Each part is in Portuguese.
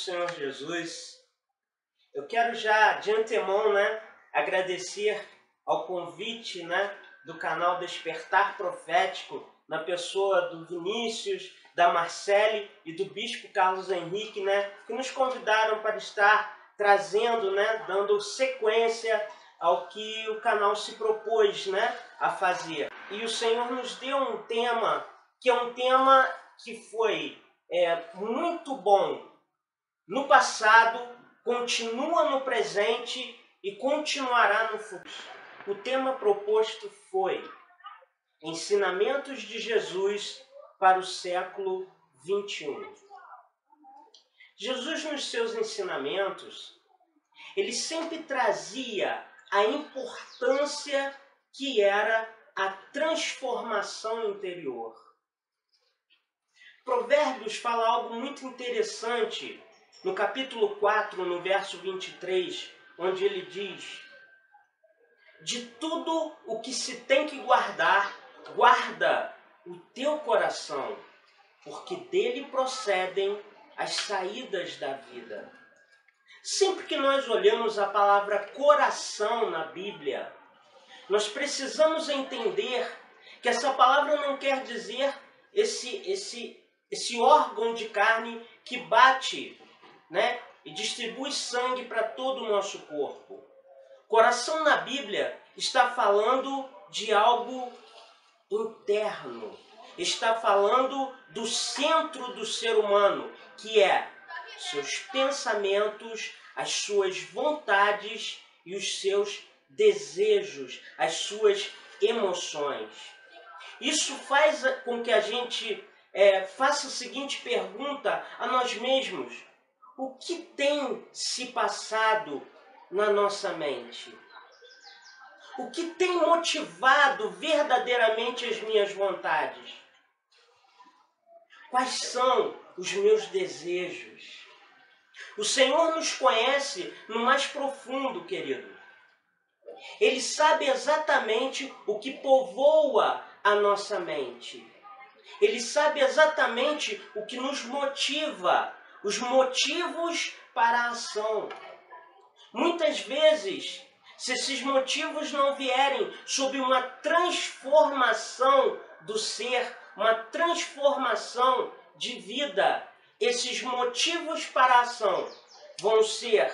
Senhor Jesus, eu quero já de antemão, agradecer ao convite, do canal Despertar Profético, na pessoa do Vinícius, da Marcele e do Bispo Carlos Henrique, que nos convidaram para estar trazendo, dando sequência ao que o canal se propôs, a fazer. E o Senhor nos deu um tema, que é um tema que foi muito bom no passado, continua no presente e continuará no futuro. O tema proposto foi Ensinamentos de Jesus para o século XXI. Jesus, nos seus ensinamentos, ele sempre trazia a importância que era a transformação interior. Provérbios fala algo muito interessante no capítulo 4, no verso 23, onde ele diz: de tudo o que se tem que guardar, guarda o teu coração, porque dele procedem as saídas da vida. Sempre que nós olhamos a palavra coração na Bíblia, nós precisamos entender que essa palavra não quer dizer esse órgão de carne que bate, e distribui sangue para todo o nosso corpo. Coração na Bíblia está falando de algo interno. Está falando do centro do ser humano, que é seus pensamentos, as suas vontades e os seus desejos, as suas emoções. Isso faz com que a gente faça a seguinte pergunta a nós mesmos: o que tem se passado na nossa mente? O que tem motivado verdadeiramente as minhas vontades? Quais são os meus desejos? O Senhor nos conhece no mais profundo, querido. Ele sabe exatamente o que povoa a nossa mente. Ele sabe exatamente o que nos motiva, os motivos para a ação. Muitas vezes, se esses motivos não vierem sob uma transformação do ser, uma transformação de vida, esses motivos para a ação vão ser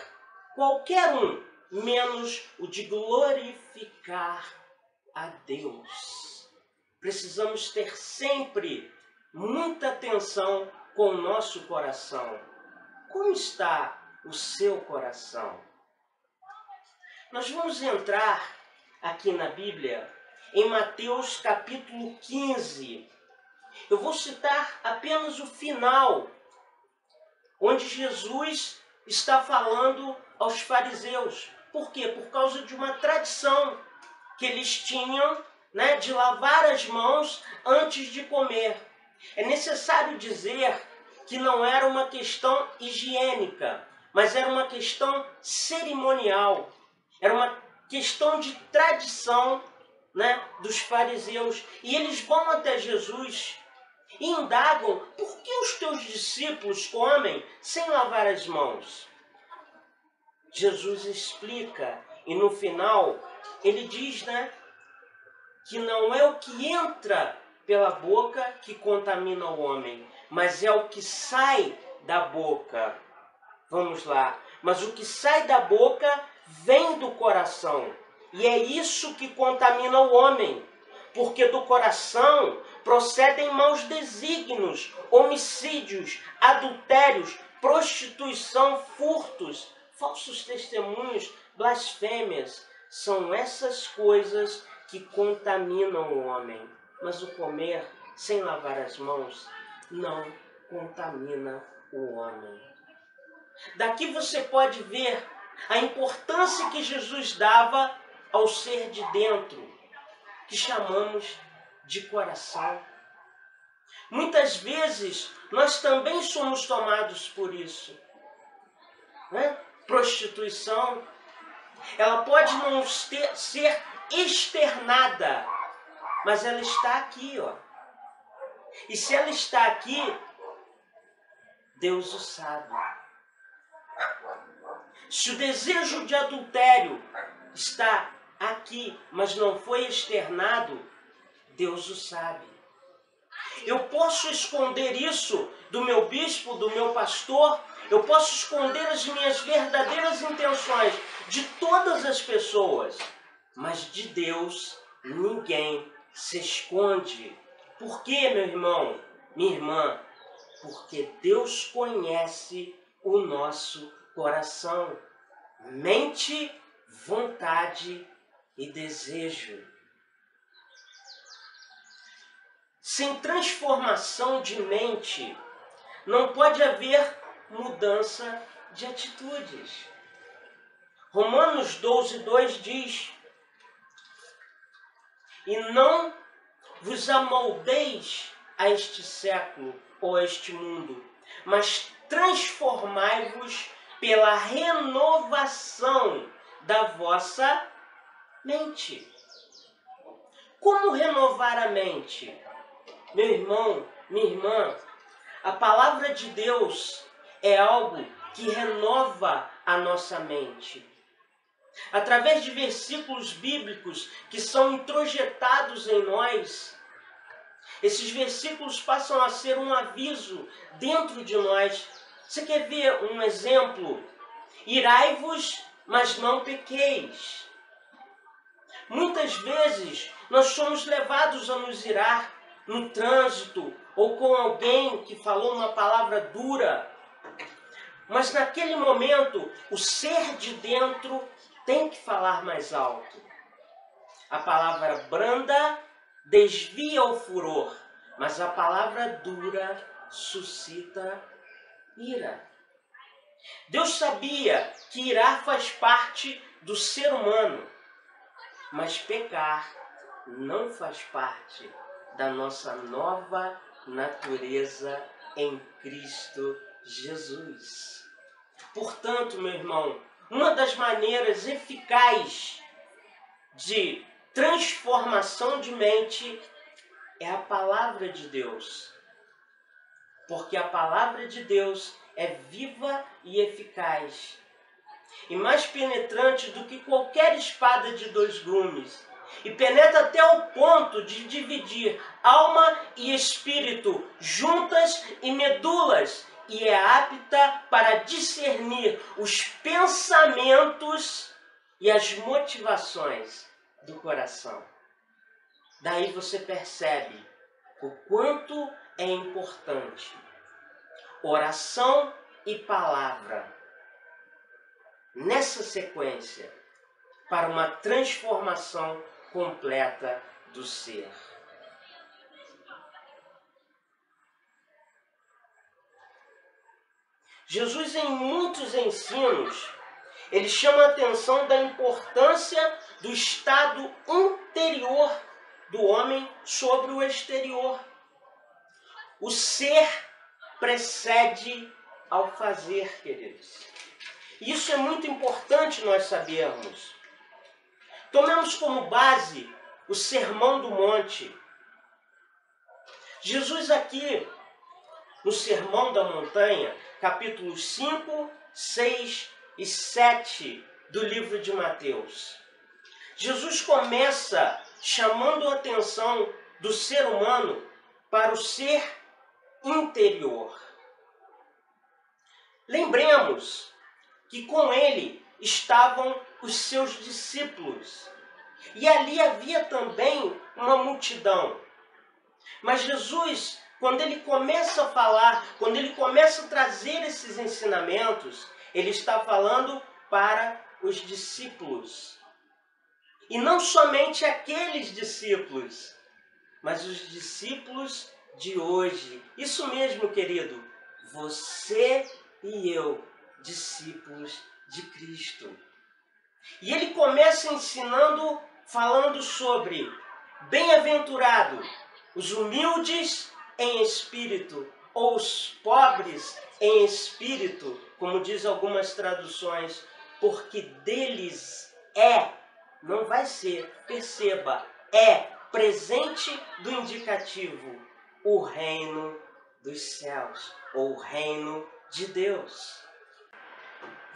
qualquer um, menos o de glorificar a Deus. Precisamos ter sempre muita atenção com o nosso coração. Como está o seu coração? Nós vamos entrar aqui na Bíblia em Mateus capítulo 15. Eu vou citar apenas o final, onde Jesus está falando aos fariseus. Por quê? Por causa de uma tradição que eles tinham, de lavar as mãos antes de comer. É necessário dizer que não era uma questão higiênica, mas era uma questão cerimonial. Era uma questão de tradição, dos fariseus. E eles vão até Jesus e indagam: por que os teus discípulos comem sem lavar as mãos? Jesus explica, e no final ele diz, que não é o que entra pela boca que contamina o homem, mas é o que sai da boca. Vamos lá. Mas o que sai da boca vem do coração. E é isso que contamina o homem. Porque do coração procedem maus desígnios, homicídios, adultérios, prostituição, furtos, falsos testemunhos, blasfêmias. São essas coisas que contaminam o homem. Mas o comer sem lavar as mãos não contamina o homem. Daqui você pode ver a importância que Jesus dava ao ser de dentro, que chamamos de coração. Muitas vezes nós também somos tomados por isso. Prostituição, ela pode não ser externada, mas ela está aqui, E se ela está aqui, Deus o sabe. Se o desejo de adultério está aqui, mas não foi externado, Deus o sabe. Eu posso esconder isso do meu bispo, do meu pastor, eu posso esconder as minhas verdadeiras intenções de todas as pessoas, mas de Deus ninguém se esconde. Por quê, meu irmão, minha irmã? Porque Deus conhece o nosso coração, mente, vontade e desejo. Sem transformação de mente, não pode haver mudança de atitudes. Romanos 12:2 diz: e não vos amoldeis a este século ou a este mundo, mas transformai-vos pela renovação da vossa mente. Como renovar a mente? Meu irmão, minha irmã, a palavra de Deus é algo que renova a nossa mente. Através de versículos bíblicos que são introjetados em nós, esses versículos passam a ser um aviso dentro de nós. Você quer ver um exemplo? Irai-vos, mas não pequeis. Muitas vezes nós somos levados a nos irar no trânsito ou com alguém que falou uma palavra dura. Mas naquele momento, o ser de dentro tem que falar mais alto. A palavra branda desvia o furor, mas a palavra dura suscita ira. Deus sabia que irar faz parte do ser humano, mas pecar não faz parte da nossa nova natureza em Cristo Jesus. Portanto, meu irmão, uma das maneiras eficazes de transformação de mente é a palavra de Deus. Porque a palavra de Deus é viva e eficaz, e mais penetrante do que qualquer espada de 2 gumes, e penetra até o ponto de dividir alma e espírito, juntas e medulas, e é apta para discernir os pensamentos e as motivações do coração. Daí você percebe o quanto é importante oração e palavra nessa sequência para uma transformação completa do ser. Jesus, em muitos ensinos, ele chama a atenção da importância do estado interior do homem sobre o exterior. O ser precede ao fazer, queridos. Isso é muito importante nós sabermos. Tomemos como base o Sermão do Monte. Jesus aqui, no Sermão da Montanha, capítulos 5, 6 e 7 do livro de Mateus. Jesus começa chamando a atenção do ser humano para o ser interior. Lembremos que com ele estavam os seus discípulos. E ali havia também uma multidão. Mas Jesus, quando ele começa a falar, quando ele começa a trazer esses ensinamentos, ele está falando para os discípulos. E não somente aqueles discípulos, mas os discípulos de hoje. Isso mesmo, querido. Você e eu, discípulos de Cristo. E ele começa ensinando, falando sobre bem-aventurado os humildes em espírito, ou os pobres em espírito, como diz algumas traduções, porque deles é, não vai ser, perceba, é presente do indicativo, o reino dos céus, ou o reino de Deus.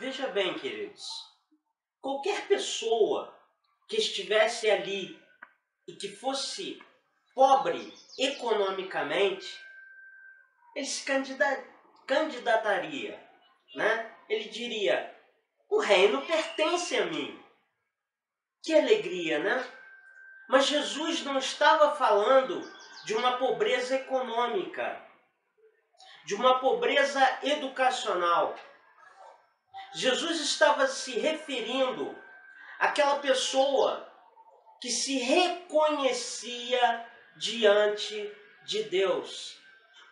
Veja bem, queridos, qualquer pessoa que estivesse ali e que fosse pobre economicamente, ele se candidataria, né? Ele diria, o reino pertence a mim. Que alegria, né? Mas Jesus não estava falando de uma pobreza econômica, de uma pobreza educacional. Jesus estava se referindo àquela pessoa que se reconhecia diante de Deus.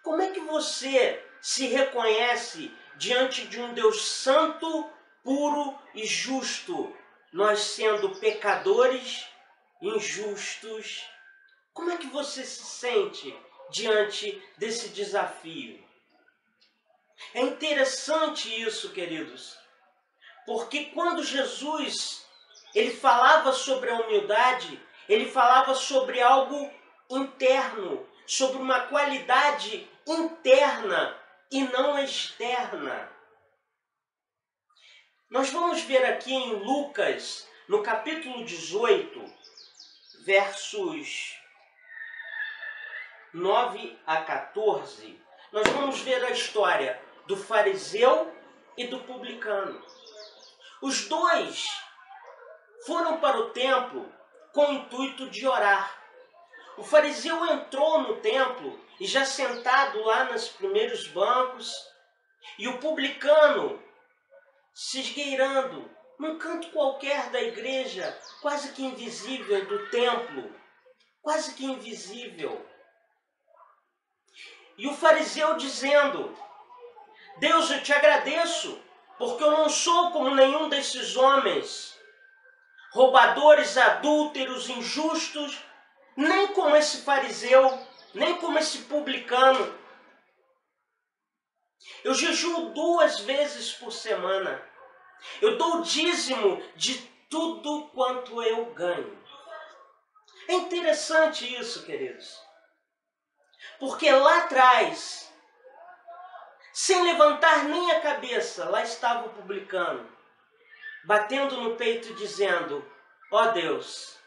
Como é que você se reconhece diante de um Deus santo, puro e justo, nós sendo pecadores, injustos? Como é que você se sente diante desse desafio? É interessante isso, queridos, porque quando Jesus ele falava sobre a humildade, ele falava sobre algo interno, sobre uma qualidade interna e não externa. Nós vamos ver aqui em Lucas, no capítulo 18, versos 9 a 14, nós vamos ver a história do fariseu e do publicano. Os dois foram para o templo com o intuito de orar. O fariseu entrou no templo e já sentado lá nos primeiros bancos, e o publicano se esgueirando num canto qualquer da igreja, quase que invisível do templo, quase que invisível. E o fariseu dizendo, Deus, eu te agradeço, porque eu não sou como nenhum desses homens, roubadores, adúlteros, injustos, nem como esse fariseu, nem como esse publicano. Eu jejuo 2 vezes por semana. Eu dou o dízimo de tudo quanto eu ganho. É interessante isso, queridos. Porque lá atrás, sem levantar nem a cabeça, lá estava o publicano, batendo no peito dizendo, ó Deus,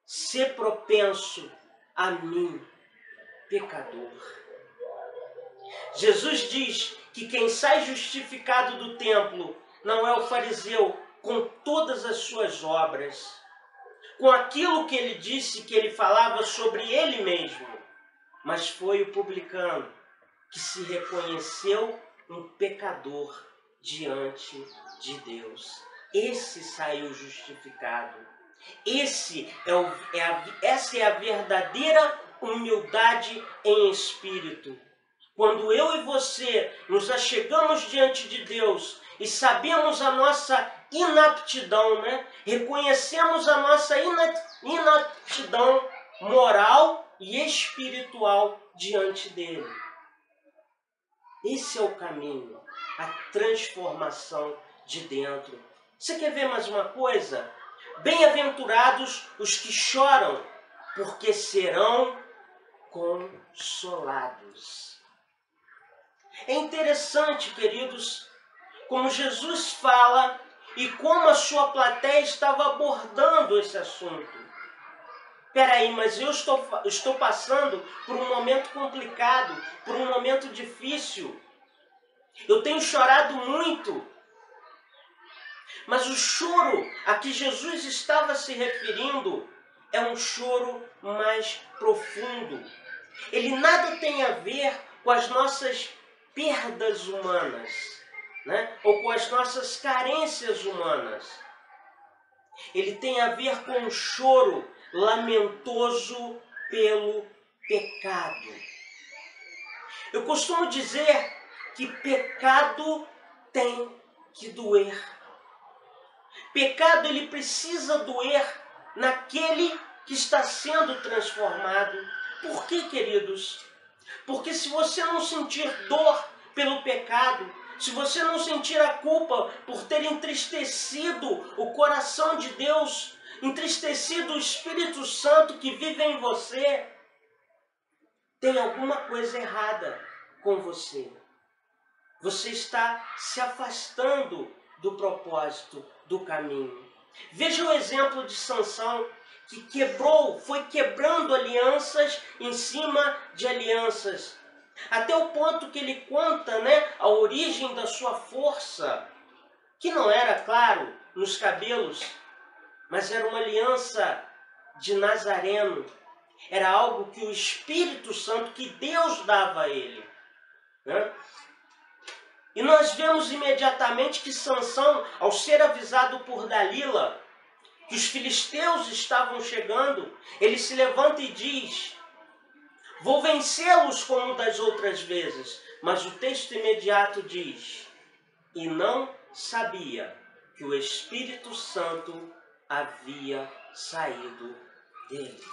sê propenso a mim, pecador. Jesus diz que quem sai justificado do templo não é o fariseu com todas as suas obras, com aquilo que ele disse, que ele falava sobre ele mesmo, mas foi o publicano que se reconheceu um pecador diante de Deus. Esse saiu justificado. Essa é a verdadeira humildade em espírito. Quando eu e você nos achegamos diante de Deus e sabemos a nossa inaptidão, né? Reconhecemos a nossa inaptidão moral e espiritual diante dele. Esse é o caminho, a transformação de dentro. Você quer ver mais uma coisa? Bem-aventurados os que choram, porque serão consolados. É interessante, queridos, como Jesus fala e como a sua plateia estava abordando esse assunto. Peraí, mas eu estou passando por um momento complicado, por um momento difícil. Eu tenho chorado muito. Mas o choro a que Jesus estava se referindo é um choro mais profundo. Ele nada tem a ver com as nossas perdas humanas, né? Ou com as nossas carências humanas. Ele tem a ver com um choro lamentoso pelo pecado. Eu costumo dizer que pecado tem que doer. Pecado ele precisa doer naquele que está sendo transformado. Por quê, queridos? Porque se você não sentir dor pelo pecado, se você não sentir a culpa por ter entristecido o coração de Deus, entristecido o Espírito Santo que vive em você, tem alguma coisa errada com você. você está se afastando do propósito, do caminho. Veja o exemplo de Sansão, que foi quebrando alianças em cima de alianças, até o ponto que ele conta, a origem da sua força, que não era, claro, nos cabelos, mas era uma aliança de Nazareno. Era algo que o Espírito Santo, que Deus dava a ele. E nós vemos imediatamente que Sansão, ao ser avisado por Dalila que os filisteus estavam chegando, ele se levanta e diz: vou vencê-los como das outras vezes. Mas o texto imediato diz: e não sabia que o Espírito Santo havia saído dele.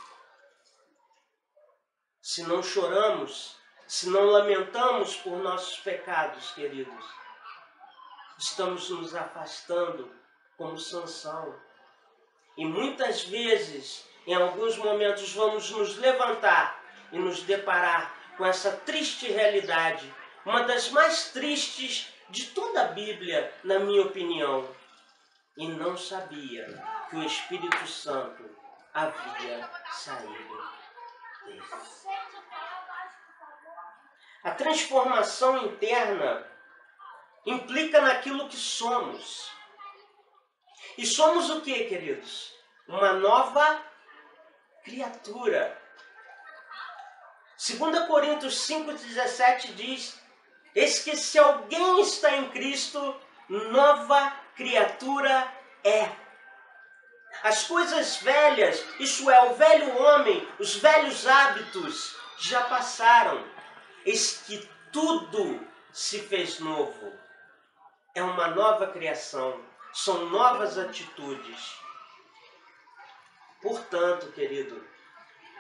Se não choramos, se não lamentamos por nossos pecados, queridos, estamos nos afastando como Sansão. E muitas vezes, em alguns momentos, vamos nos levantar e nos deparar com essa triste realidade, uma das mais tristes de toda a Bíblia, na minha opinião. E não sabia que o Espírito Santo havia saído dele. A transformação interna implica naquilo que somos. E somos o que, queridos? Uma nova criatura. 2 Coríntios 5,17 diz: eis que se alguém está em Cristo, nova criatura é. As coisas velhas, isto é, o velho homem, os velhos hábitos, já passaram. Eis que tudo se fez novo. É uma nova criação. São novas atitudes. Portanto, querido,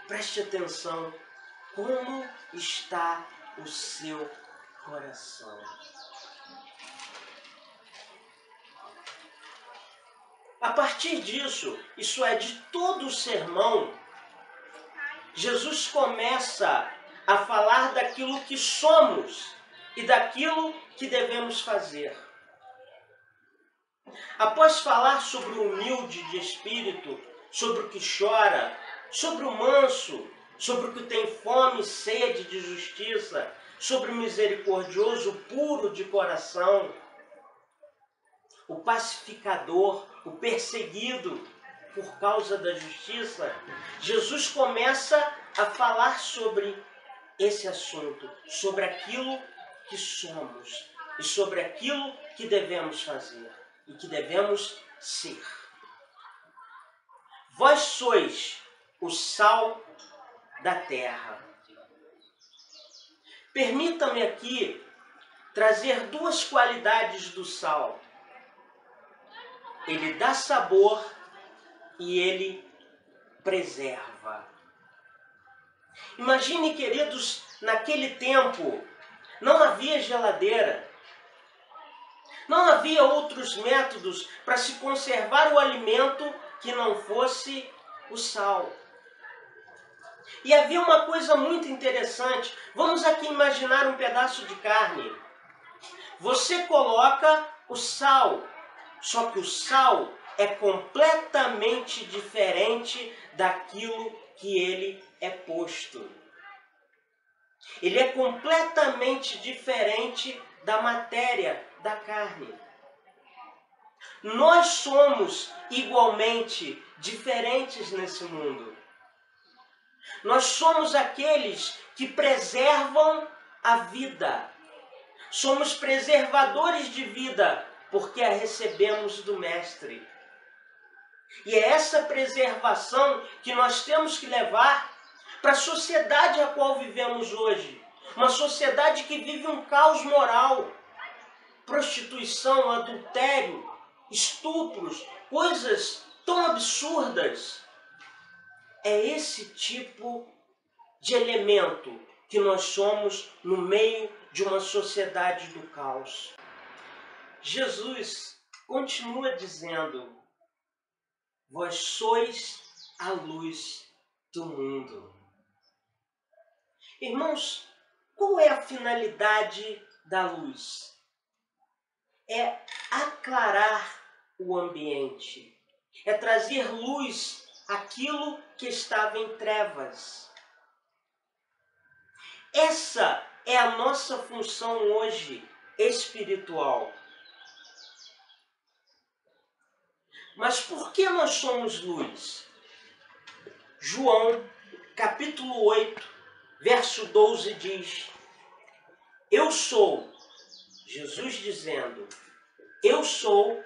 preste atenção. Como está o seu coração? A partir disso, isso é, de todo o sermão, Jesus começa a falar daquilo que somos e daquilo que devemos fazer. Após falar sobre o humilde de espírito, sobre o que chora, sobre o manso, sobre o que tem fome e sede de justiça, sobre o misericordioso, puro de coração, o pacificador, o perseguido por causa da justiça, Jesus começa a falar sobre esse assunto, sobre aquilo que somos e sobre aquilo que devemos fazer e que devemos ser. Vós sois o sal da terra. Permita-me aqui trazer duas qualidades do sal. Ele dá sabor e ele preserva. Imagine, queridos, naquele tempo não havia geladeira. Não havia outros métodos para se conservar o alimento que não fosse o sal. E havia uma coisa muito interessante. Vamos aqui imaginar um pedaço de carne. Você coloca o sal, só que o sal é completamente diferente daquilo que ele é posto. Ele é completamente diferente da matéria da carne. Nós somos igualmente diferentes nesse mundo. Nós somos aqueles que preservam a vida. Somos preservadores de vida, porque a recebemos do Mestre. E é essa preservação que nós temos que levar para a sociedade a qual vivemos hoje. Uma sociedade que vive um caos moral. Prostituição, adultério, estupros, coisas tão absurdas. É esse tipo de elemento que nós somos no meio de uma sociedade do caos. Jesus continua dizendo: vós sois a luz do mundo. Irmãos, qual é a finalidade da luz? é aclarar o ambiente, é trazer luz àquilo que estava em trevas. Essa é a nossa função hoje espiritual. Mas por que nós somos luz? João, capítulo 8, verso 12 diz: Eu sou, Jesus dizendo, eu sou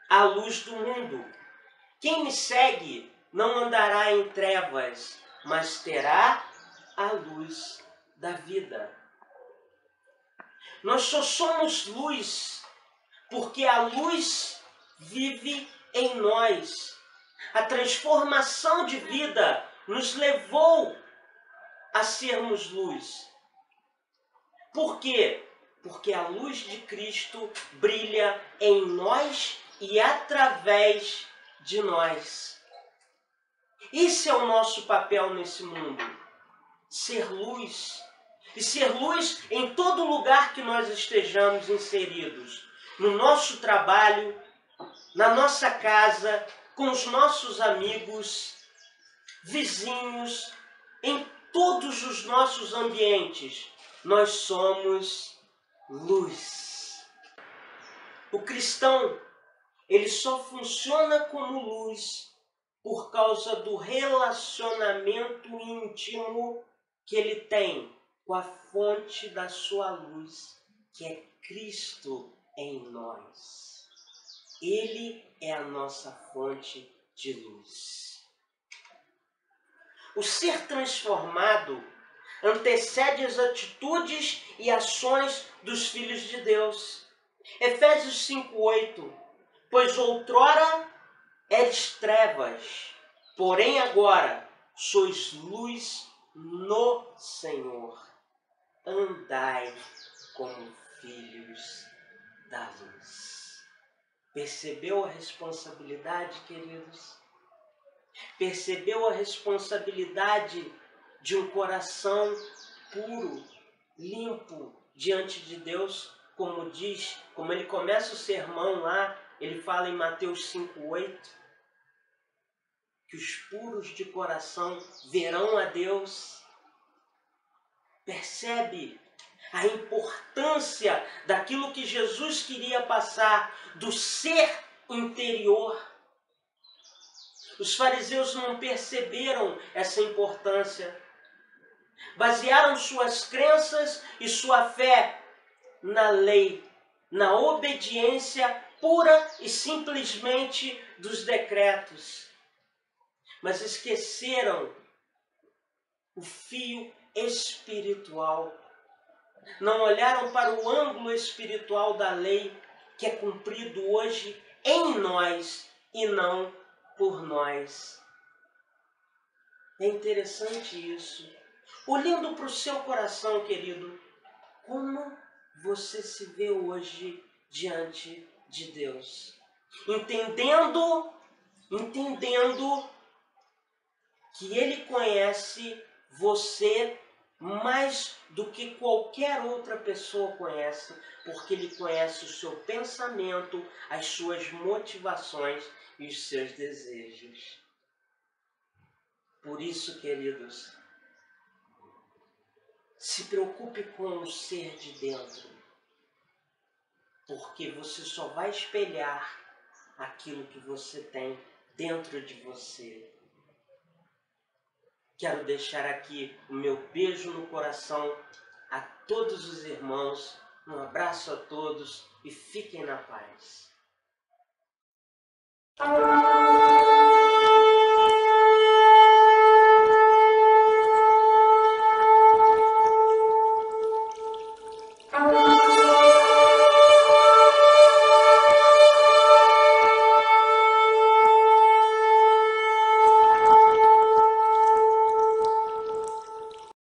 a luz do mundo. Quem me segue não andará em trevas, mas terá a luz da vida. Nós só somos luz porque a luz vive em nós. A transformação de vida nos levou a sermos luz. Por quê? Porque a luz de Cristo brilha em nós e através de nós. Esse é o nosso papel nesse mundo. Ser luz. E ser luz em todo lugar que nós estejamos inseridos. No nosso trabalho, na nossa casa, com os nossos amigos, vizinhos, em todos os nossos ambientes, nós somos luz. O cristão, ele só funciona como luz por causa do relacionamento íntimo que ele tem com a fonte da sua luz, que é Cristo em nós. Ele é a nossa fonte de luz. O ser transformado antecede as atitudes e ações dos filhos de Deus. Efésios 5:8. Pois outrora eres trevas, porém agora sois luz no Senhor. Andai como filhos da luz. Percebeu a responsabilidade, queridos? Percebeu a responsabilidade de um coração puro, limpo diante de Deus? Como diz, como ele começa o sermão lá, ele fala em Mateus 5:8, que os puros de coração verão a Deus. Percebe a importância daquilo que Jesus queria passar, do ser interior. Os fariseus não perceberam essa importância. Basearam suas crenças e sua fé na lei, na obediência pura e simplesmente dos decretos. Mas esqueceram o fio espiritual. Não olharam para o ângulo espiritual da lei que é cumprido hoje em nós e não por nós. É interessante isso. Olhando para o seu coração, querido, como você se vê hoje diante de Deus? Entendendo que Ele conhece você mais do que qualquer outra pessoa conhece, porque Ele conhece o seu pensamento, as suas motivações e os seus desejos. Por isso, queridos, se preocupe com o ser de dentro, porque você só vai espelhar aquilo que você tem dentro de você. Quero deixar aqui o meu beijo no coração a todos os irmãos, um abraço a todos e fiquem na paz.